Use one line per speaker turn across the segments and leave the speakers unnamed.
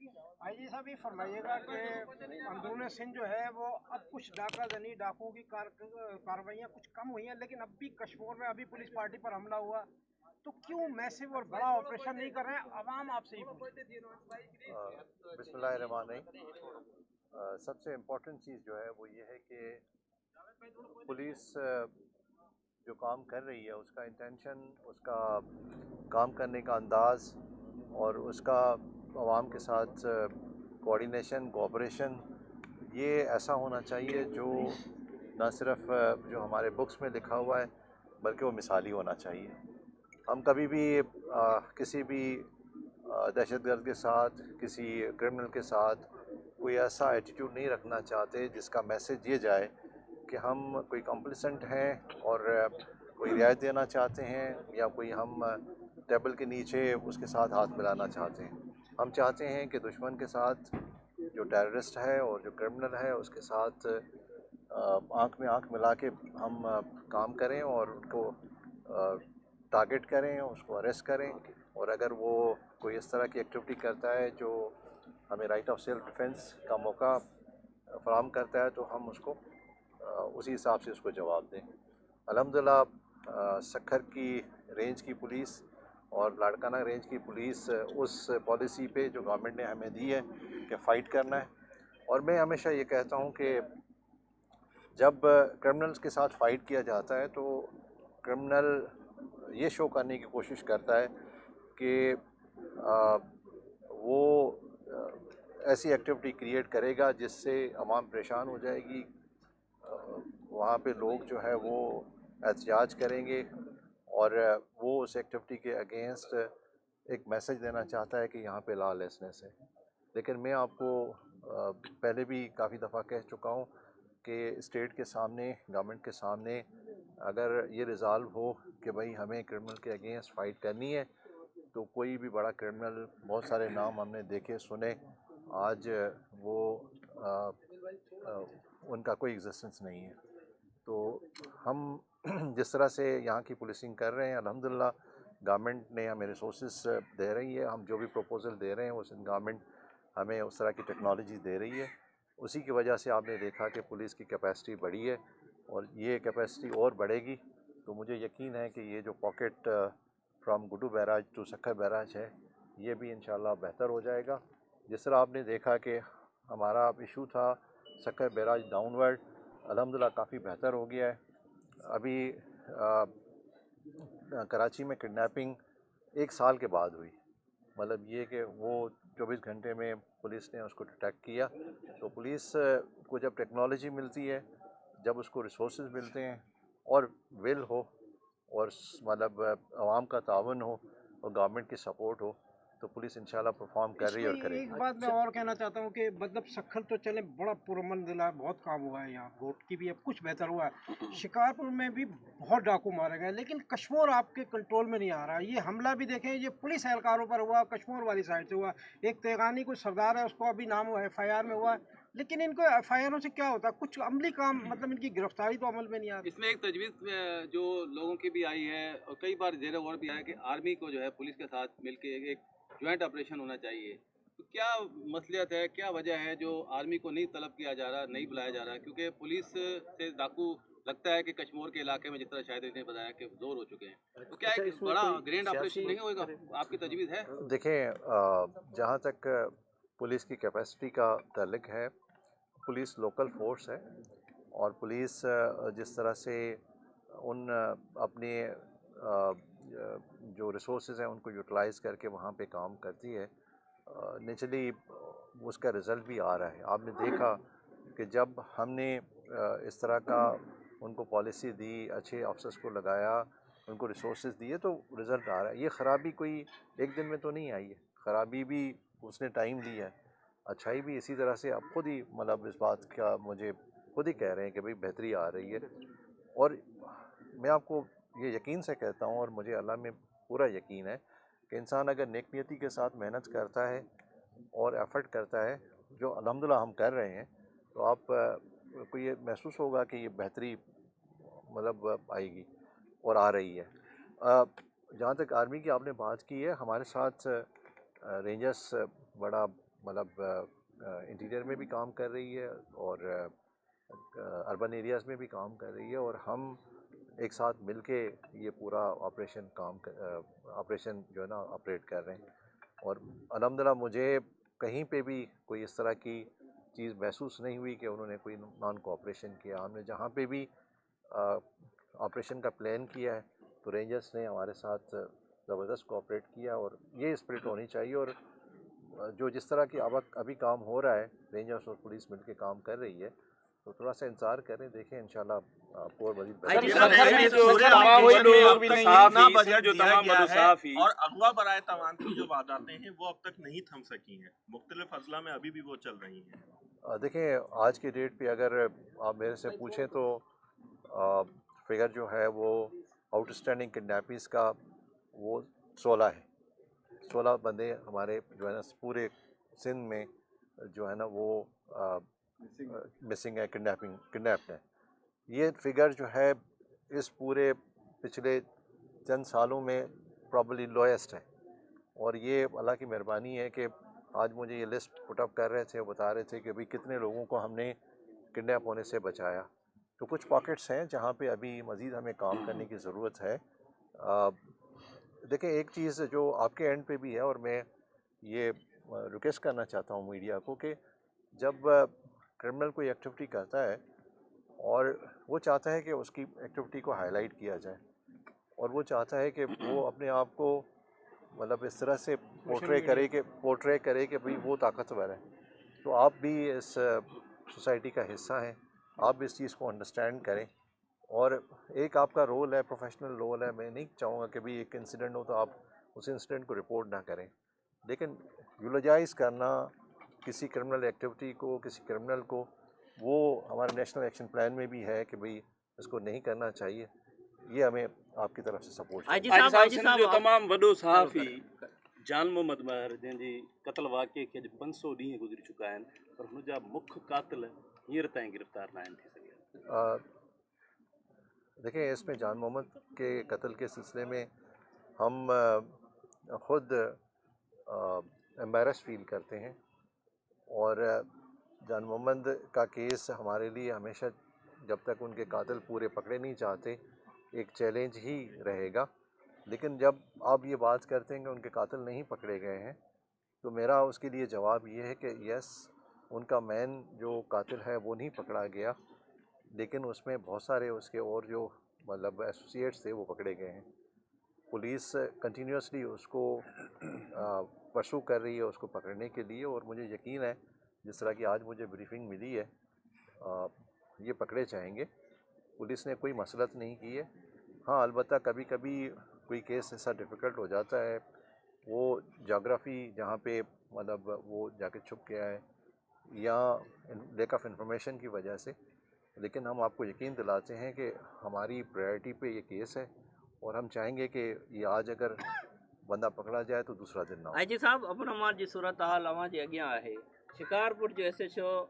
आई जी साहब ये फरमाइएगा कि अंदरून सिंध जो है वो अब कुछ डाका जनी डाकुओं की कार्रवाइयाँ कुछ कम हुई हैं, लेकिन अब भी कश्मीर में अभी पुलिस पार्टी पर हमला हुआ, तो क्यों मैसिव और बड़ा ऑपरेशन नहीं कर रहे हैं? अवाम आपसे ही
बिस्मिल्लाहिर्रहमानिर्रहीम। सबसे इम्पोर्टेंट चीज़ जो है वो ये है कि पुलिस जो काम कर रही है उसका इंटेंशन, उसका काम करने का अंदाज़ और उसका आवाम के साथ कोऑर्डिनेशन, कोऑपरेशन, ये ऐसा होना चाहिए जो ना सिर्फ जो हमारे बुक्स में लिखा हुआ है बल्कि वो मिसाली होना चाहिए। हम कभी भी किसी भी दहशतगर्द के साथ, किसी क्रिमिनल के साथ कोई ऐसा एटीट्यूड नहीं रखना चाहते जिसका मैसेज ये जाए कि हम कोई कॉम्प्लिसेंट हैं और कोई रियायत देना चाहते हैं या कोई हम टेबल के नीचे उसके साथ हाथ मिलाना चाहते हैं। हम चाहते हैं कि दुश्मन के साथ जो टेररिस्ट है और जो क्रिमिनल है उसके साथ आँख में आँख मिला के हम काम करें और उनको टारगेट करें, उसको अरेस्ट करें, और अगर वो कोई इस तरह की एक्टिविटी करता है जो हमें राइट ऑफ सेल्फ डिफेंस का मौका फराहम करता है तो हम उसको उसी हिसाब से उसको जवाब दें। अल्हम्दुलिल्लाह सक्खर की रेंज की पुलिस और लाड़काना रेंज की पुलिस उस पॉलिसी पे जो गवर्नमेंट ने हमें दी है कि फ़ाइट करना है, और मैं हमेशा ये कहता हूँ कि जब क्रिमिनल्स के साथ फ़ाइट किया जाता है तो क्रिमिनल ये शो करने की कोशिश करता है कि वो ऐसी एक्टिविटी क्रिएट करेगा जिससे अवाम परेशान हो जाएगी, वहाँ पे लोग जो है वो एहतजाज करेंगे और वो उस एक्टिविटी के अगेंस्ट एक मैसेज देना चाहता है कि यहाँ पे लॉलेसनेस है। लेकिन मैं आपको पहले भी काफ़ी दफ़ा कह चुका हूँ कि स्टेट के सामने, गवर्नमेंट के सामने अगर ये रिज़ॉल्व हो कि भाई हमें क्रिमिनल के अगेंस्ट फ़ाइट करनी है, तो कोई भी बड़ा क्रिमिनल, बहुत सारे नाम हमने देखे सुने, आज वो उनका कोई एग्जिस्टेंस नहीं है। तो हम जिस तरह से यहाँ की पुलिसिंग कर रहे हैं, अल्हम्दुलिल्लाह गवर्नमेंट ने हमें रिसोर्सेज दे रही है, हम जो भी प्रपोज़ल दे रहे हैं उस गवर्नमेंट हमें उस तरह की टेक्नोलॉजी दे रही है। उसी की वजह से आपने देखा कि पुलिस की कैपेसिटी बढ़ी है और ये कैपेसिटी और बढ़ेगी। तो मुझे यकीन है कि ये जो pocket from Guddu barrage to Sukkur barrage है, ये भी इंशाल्लाह बेहतर हो जाएगा। जिस तरह आपने देखा कि हमारा इशू था सक्खर बैराज डाउनवर्ड, अल्हम्दुलिल्लाह काफ़ी बेहतर हो गया है। अभी कराची में किडनैपिंग 1 साल के बाद हुई, मतलब ये कि वो 24 घंटे में पुलिस ने उसको डिटेक्ट किया। तो पुलिस को जब टेक्नोलॉजी मिलती है, जब उसको रिसोर्सेज मिलते हैं और विल हो और मतलब आवाम का तावन हो और गवर्नमेंट की सपोर्ट हो, तो पुलिस इंशाल्लाह परफॉर्म कर रही है
इसमें
और करेगी।
एक बात मैं और कहना चाहता हूँ कि मतलब सक्खर तो चले बड़ा पुरमंजिला है, बहुत काम हुआ है, यहाँ रोड की भी अब कुछ बेहतर हुआ है, शिकारपुर में भी बहुत डाकू मारे गए, लेकिन कश्मीर आपके कंट्रोल में नहीं आ रहा। ये हमला भी देखें, ये पुलिस एहलकारों पर हुआ, कश्मीर वाली साइड से हुआ। एक तेगानी कोई सरदार है, उसको अभी नाम FIR में हुआ, लेकिन इनको FIR से क्या होता है? कुछ अमली काम, मतलब इनकी गिरफ्तारी तो अमल में नहीं आती।
इसमें एक तजवीज़ जो लोगों की भी आई है और कई बार ज़ेर गौर भी आया कि आर्मी को जो है पुलिस के साथ मिलके एक ज्वाइंट ऑपरेशन होना चाहिए। तो क्या मसलियत है, क्या वजह है जो आर्मी को नहीं तलब किया जा रहा, नहीं बुलाया जा रहा? क्योंकि पुलिस से डाकू लगता है कि कश्मीर के इलाके में जिस तरह शायद इसने बताया कि जोर हो चुके हैं, तो क्या एक बड़ा ग्रैंड ऑपरेशन नहीं होगा? आपकी तजवीज़ है?
देखें, जहाँ तक पुलिस की कैपेसिटी का ताल्लुक है, पुलिस लोकल फोर्स है और पुलिस जिस तरह से उन अपने जो रिसोर्सेज हैं उनको यूटिलाइज़ करके वहाँ पे काम करती है, नेचुरली उसका रिज़ल्ट भी आ रहा है। आपने देखा कि जब हमने इस तरह का उनको पॉलिसी दी, अच्छे अफसर्स को लगाया, उनको रिसोर्सेज दिए, तो रिज़ल्ट आ रहा है। ये ख़राबी कोई एक दिन में तो नहीं आई है, ख़राबी भी उसने टाइम लिया है, अच्छाई भी इसी तरह से। अब खुद ही मतलब इस बात का मुझे खुद ही कह रहे हैं कि भाई बेहतरी आ रही है। और मैं आपको ये यकीन से कहता हूँ और मुझे अल्लाह में पूरा यकीन है कि इंसान अगर नेक नियति के साथ मेहनत करता है और एफ़र्ट करता है, जो अल्हम्दुलिल्लाह हम कर रहे हैं, तो आप को ये महसूस होगा कि ये बेहतरी मतलब आएगी और आ रही है। जहाँ तक आर्मी की आपने बात की है, हमारे साथ रेंजर्स बड़ा مطلب انٹیریئر میں بھی کام کر رہی ہے اور اربن ایریاز میں بھی کام کر رہی ہے، اور ہم ایک ساتھ مل کے یہ پورا آپریشن جو ہے نا آپریٹ کر رہے ہیں. اور الحمدللہ مجھے کہیں پہ بھی کوئی اس طرح کی چیز محسوس نہیں ہوئی کہ انہوں نے کوئی نان کوآپریشن کیا. ہم نے جہاں پہ بھی آپریشن کا پلان کیا ہے تو رینجرز نے ہمارے ساتھ زبردست کوآپریٹ کیا، اور یہ اسپرٹ ہونی چاہیے. اور جو جس طرح کی ابھی کام ہو رہا ہے، رینجرز اور پولیس مل کے کام کر رہی ہے، تو تھوڑا سا انتظار کریں، دیکھیں انشاءاللہ آپ کو اور مزید
اور اغوا برائے تاوان کی جو وارداتیں ہیں وہ اب تک نہیں تھم سکی ہیں، مختلف اضلاع میں ابھی بھی وہ چل رہی ہیں.
دیکھیں آج کی ڈیٹ پہ اگر آپ میرے سے پوچھیں تو فگر جو ہے وہ آؤٹ اسٹینڈنگ کڈنیپنگز کا وہ 16 ہے. 16 بندے ہمارے جو ہے نا پورے سندھ میں جو ہے نا وہ مسنگ ہے، کڈنیپڈ ہے. یہ فگر جو ہے اس پورے پچھلے چند سالوں میں پرابلی لوئسٹ ہے. اور یہ اللہ کی مہربانی ہے کہ آج مجھے یہ لسٹ پٹ اپ کر رہے تھے، وہ بتا رہے تھے کہ ابھی کتنے لوگوں کو ہم نے کڈنیپ ہونے سے بچایا. تو کچھ پاکٹس ہیں جہاں پہ ابھی مزید ہمیں کام کرنے کی ضرورت ہے. دیکھیں ایک چیز جو آپ کے اینڈ پہ بھی ہے، اور میں یہ ریکویسٹ کرنا چاہتا ہوں میڈیا کو، کہ جب کرمنل کوئی ایکٹیویٹی کرتا ہے اور وہ چاہتا ہے کہ اس کی ایکٹیویٹی کو ہائی لائٹ کیا جائے، اور وہ چاہتا ہے کہ وہ اپنے آپ کو مطلب اس طرح سے پورٹرے کرے کہ بھئی وہ طاقتور ہے، تو آپ بھی اس سوسائٹی کا حصہ ہیں، آپ بھی اس چیز کو انڈرسٹینڈ کریں. اور ایک آپ کا رول ہے، پروفیشنل رول ہے. میں نہیں چاہوں گا کہ بھئی ایک انسیڈنٹ ہو تو آپ اس انسیڈنٹ کو رپورٹ نہ کریں، لیکن یولوجائز کرنا کسی کرمنل ایکٹیویٹی کو، کسی کرمنل کو، وہ ہمارے نیشنل ایکشن پلان میں بھی ہے کہ بھئی اس کو نہیں کرنا چاہیے. یہ ہمیں آپ کی طرف سے سپورٹ
صاحب جو تمام وڈو صحافی جان محمد مہر جن جی قتل واقعے کے 500 ڈींहं گزری چکا ہیں پر ان جا مکھ قاتل ہیر تائیں گرفتار نہ تھی سگھيا.
دیکھیں اس میں جان محمد کے قتل کے سلسلے میں ہم خود ایمبیرس فیل کرتے ہیں، اور جان محمد کا کیس ہمارے لیے ہمیشہ جب تک ان کے قاتل پورے پکڑے نہیں جاتے ایک چیلنج ہی رہے گا. لیکن جب آپ یہ بات کرتے ہیں کہ ان کے قاتل نہیں پکڑے گئے ہیں، تو میرا اس کے لیے جواب یہ ہے کہ یس، ان کا مین جو قاتل ہے وہ نہیں پکڑا گیا، لیکن اس میں بہت سارے اس کے اور جو مطلب ایسوسیٹس تھے وہ پکڑے گئے ہیں. پولیس کنٹینیوسلی اس کو پرسو کر رہی ہے اس کو پکڑنے کے لیے، اور مجھے یقین ہے جس طرح کی آج مجھے بریفنگ ملی ہے یہ پکڑے جائیں گے. پولیس نے کوئی مسلط نہیں کی ہے. ہاں البتہ کبھی کبھی کوئی کیس ایسا ڈیفیکلٹ ہو جاتا ہے، وہ جغرافی جہاں پہ مطلب وہ جا کے چھپ گیا ہے یا لیک آف انفارمیشن کی وجہ سے، لیکن ہم آپ کو یقین دلاتے ہیں کہ ہماری پرائرٹی پہ یہ کیس ہے، اور ہم چاہیں گے کہ یہ آج اگر بندہ پکڑا جائے تو دوسرا دن نہ ہو.
آئی جی صاحب ابرمار جی صورت حال اوہاں جی اگیاں ہے. شکارپور جو S H O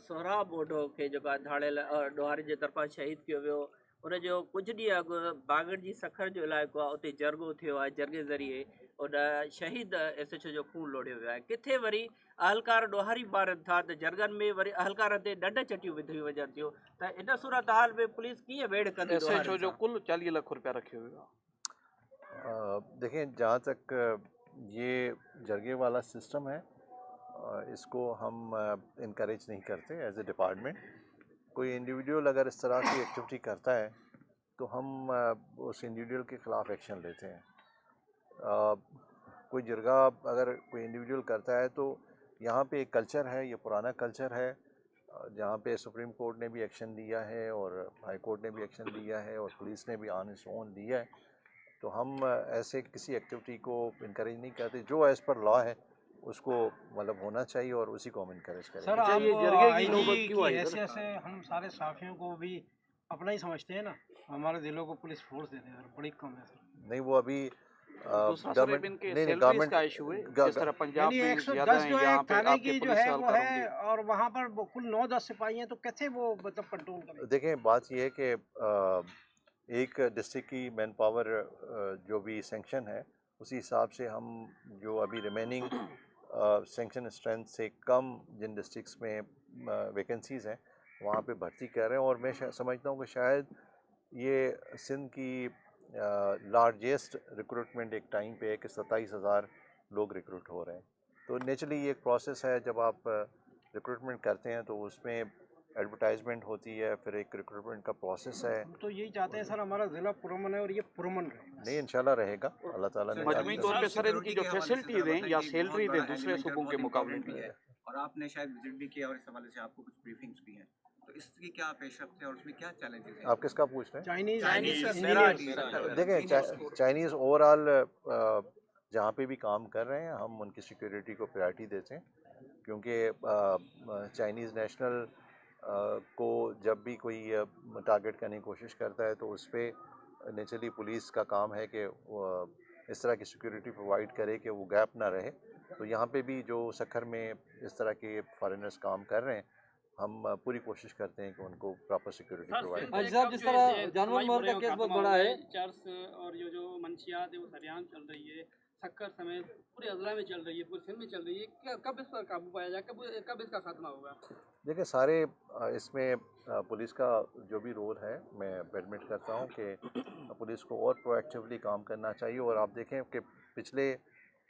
Sohrab Bodo کے جو دھاڑیل ڈوهاري جي طرفان شهيد کयो वियो، ان جو کچھ ڏينهن اڳु باغڙ جي سکر جو علائقو आहे اتي جرگو ٿيو आहे، جرگي ذريعي ان شهيد ایس ایچ او جو خون لوڙيو ويو आहे. کٿي وري اهلڪار ڏوهاري مارن ٿا ته جرگن ۾ وري اهلڪارن تي ڏنڊ چٽيون وڌيون وڃن ٿيون، ته ان صورت حال ۾ پولیس ڪيئن ويڙ ڪندي؟
ایس ایچ او جو کل 40 لاکھ روپیہ رکھيو ويو आहे.
دیکھیں جہاں تک یہ جرگے والا سسٹم ہے اس کو ہم انکریج نہیں کرتے ایز اے ڈپارٹمنٹ. کوئی انڈیویجول اگر اس طرح کی ایکٹیویٹی کرتا ہے تو ہم اس انڈیویجول کے خلاف ایکشن لیتے ہیں. کوئی جرگہ اگر کوئی انڈیویجول کرتا ہے تو یہاں پہ ایک کلچر ہے، یہ پرانا کلچر ہے جہاں پہ سپریم کورٹ نے بھی ایکشن لیا ہے اور ہائی کورٹ نے بھی ایکشن لیا ہے اور پولیس نے بھی آن اٹس اون لیا ہے. تو ہم ایسے کسی ایکٹیویٹی کو انکریج نہیں کرتے. جو ایز پر لا ہے اس کو مطلب ہونا چاہیے اور اسی کو ہم انکریج کریں.
سر آپ آئی جی کی حیثیت سے ہم سارے صحافیوں کو بھی اپنا ہی سمجھتے ہیں نا، ہمارے دلوں کو پولیس فورس دیتے ہیں، بڑی کم ہے سر.
نہیں وہ ابھی
سیلریز کا ایشو ہے، جس طرح پنجاب میں
110 جو ہے تھانے کی جو ہے وہ ہے، اور وہاں پر کل 9-10 سپاہی ہیں، تو کیسے وہ مطلب کنٹرول کریں؟
دیکھیں بات یہ ہے کہ ایک ڈسٹرکٹ کی مین پاور جو بھی سینکشن ہے اسی حساب سے ہم جو ابھی ریمیننگ सैंक्शन स्ट्रेंथ से कम जिन डिस्ट्रिक्ट्स में वैकेंसीज़ हैं वहाँ पे भर्ती कर रहे हैं। और मैं समझता हूँ कि शायद ये सिंध की लार्जेस्ट रिक्रूटमेंट एक टाइम पे है कि 27,000 लोग रिक्रूट हो रहे हैं। तो नेचुरली ये एक प्रोसेस है, जब आप रिक्रूटमेंट करते हैं तो उसमें एडवर्टाइजमेंट होती है, फिर एक रिक्रूटमेंट का प्रोसेस है।
हम तो यही चाहते हैं सर, हमारा ज़िला पुरअमन है और ये पुरअमन रहे।
नहीं, इंशाल्लाह रहेगा, अल्लाह ताला ने।
मजमूई तौर पे सर इनकी जो फैसिलिटी दें या सैलरी दें दूसरे सूबों के मुकाबले
भी है, और आपने शायद विजिट भी किया और इस हवाले से आपको कुछ ब्रीफिंग्स भी हैं, तो इसकी क्या पेशरफ्त है और उसमें क्या चैलेंजेस हैं?
आप किसका पूछ रहे हैं?
Chinese
engineer.
देखें, चाइनीज़ ओवरऑल जहाँ पे भी काम कर रहे हैं हम उनकी सिक्योरिटी को प्रायोरिटी देते हैं, क्योंकि चाइनीज़ नेशनल को जब भी कोई टारगेट करने की कोशिश करता है तो उस पर नेचुरली पुलिस का काम है कि इस तरह की सिक्योरिटी प्रोवाइड करे कि वो गैप ना रहे। तो यहाँ पे भी जो सखर में इस तरह के फॉरेनर्स काम कर रहे हैं, हम पूरी कोशिश करते हैं कि उनको प्रॉपर सिक्योरिटी प्रोवाइड करें।
साहब, जिस तरह जानवर मौत का केस बहुत बड़ा है,
चर्स और ये जो मंशियात है वो सरेआम चल रही है, सक्कर समेत पूरे अजला में चल रही है, पूरे सिंध में चल रही है, क्या कब इस पर काबू पाया जाए, कब इसका खात्मा होगा?
देखिए, सारे इसमें पुलिस का जो भी रोल है, मैं एडमिट करता हूँ कि पुलिस को और प्रोएक्टिवली काम करना चाहिए। और आप देखें कि पिछले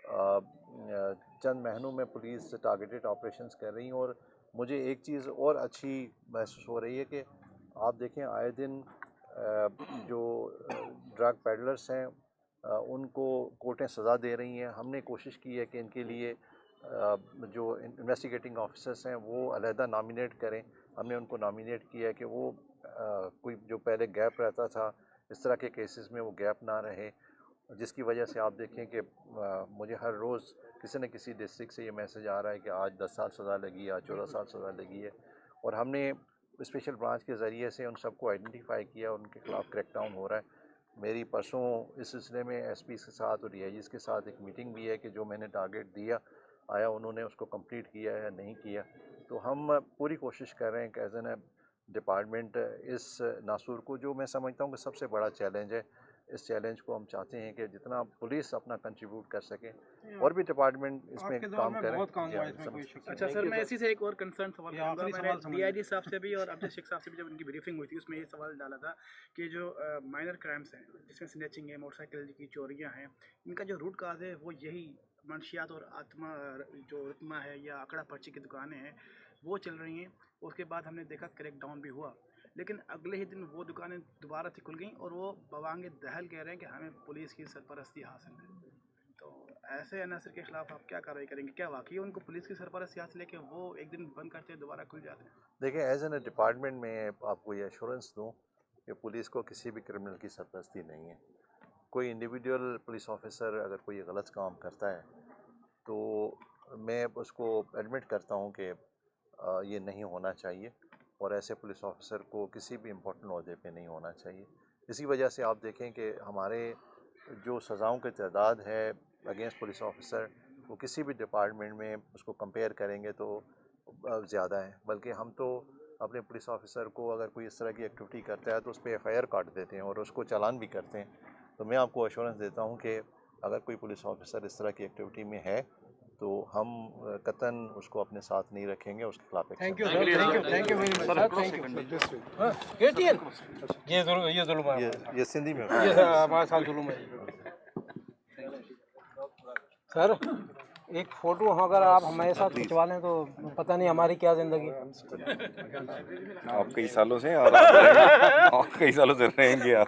चंद महीनों में पुलिस टारगेटेड ऑपरेशंस कर रही है, और मुझे एक चीज़ और अच्छी महसूस हो रही है कि आप देखें आए दिन जो ड्रग पेडलर्स हैं उनको कोर्टें सज़ा दे रही हैं। हमने कोशिश की है कि इनके लिए जो इन्वेस्टिगेटिंग ऑफिसर्स हैं वो अलहदा नॉमिनेट करें। हमने उनको नॉमिनेट किया है कि वो कोई जो पहले गैप रहता था इस तरह के केसेस में वो गैप ना रहे, जिसकी वजह से आप देखें कि मुझे हर रोज़ किसी न किसी डिस्ट्रिक्ट से ये मैसेज आ रहा है कि आज 10 साल सज़ा लगी है, आज 14 साल सज़ा लगी है। और हमने स्पेशल ब्रांच के ज़रिए से उन सबको आइडेंटिफाई किया, उनके खिलाफ़ क्रैकडाउन हो रहा है। मेरी परसों इस सिलसिले में एसपी के साथ और डीआईजी के साथ एक मीटिंग भी है कि जो मैंने टारगेट दिया आया उन्होंने उसको कंप्लीट किया या नहीं किया। तो हम पूरी कोशिश कर रहे हैं कि एज एन डिपार्टमेंट इस नासूर को, जो मैं समझता हूँ कि सबसे बड़ा चैलेंज है, इस चैलेंज को हम चाहते हैं कि जितना पुलिस अपना कंट्रीब्यूट कर सके और भी डिपार्टमेंट इसमें काम करें।
अच्छा सर, मैं इसी से एक और कंसर्न सवाल करूँगा। मैंने डीआईजी साहब से भी और अब्दुल शेख साहब से भी जब उनकी ब्रीफिंग हुई थी उसमें ये सवाल डाला था कि जो माइनर क्राइम्स हैं जिसमें स्नैचिंग है, मोटरसाइकिल की चोरियाँ हैं, इनका जो रूट काज है वो यही मंशियात और आत्मा जो रत्मा है या आंकड़ा पर्ची की दुकानें हैं वो चल रही हैं। उसके बाद हमने देखा क्रैकडाउन भी हुआ, लेकिन अगले ही दिन वो दुकानें दोबारा से खुल गई और वो बवांगे दहल कह रहे हैं कि हमें पुलिस की सरपरस्ती हासिल है। तो ऐसे अनासर के खिलाफ आप क्या कार्रवाई करेंगे? क्या वाकई उनको पुलिस की सरपरस्ती हासिल है कि वो एक दिन बंद करते हैं दोबारा खुल जाते हैं?
देखिए, एज एन डिपार्टमेंट में आपको ये एश्योरेंस दूँ कि पुलिस को किसी भी क्रिमिनल की सरपरस्ती नहीं है। कोई इंडिविजुअल पुलिस ऑफिसर अगर कोई गलत काम करता है तो मैं उसको एडमिट करता हूँ कि ये नहीं होना चाहिए और ऐसे पुलिस ऑफिसर को किसी भी इम्पोर्टेंट ओहदे पे नहीं होना चाहिए। इसी वजह से आप देखें कि हमारे जो सज़ाओं की तादाद है अगेंस्ट पुलिस ऑफिसर वो किसी भी डिपार्टमेंट में उसको कंपेयर करेंगे तो ज़्यादा है। बल्कि हम तो अपने पुलिस ऑफिसर को अगर कोई इस तरह की एक्टिविटी करता है तो उस पर एफआईआर काट देते हैं और उसको चालान भी करते हैं। तो मैं आपको एश्योरेंस देता हूँ कि अगर कोई पुलिस ऑफिसर इस तरह की एक्टिविटी में है तो हम कतन उसको अपने साथ नहीं रखेंगे, उसके खिलाफ
thank you very much, thank you. ये जुल्म है,
ये सिंधी में
ये हमारे साथ जुल्म है। सर एक फ़ोटो अगर आप हमारे साथ खिंचवा लें तो पता नहीं हमारी क्या ज़िंदगी।
आप कई सालों से और कई सालों से रहेंगे आप।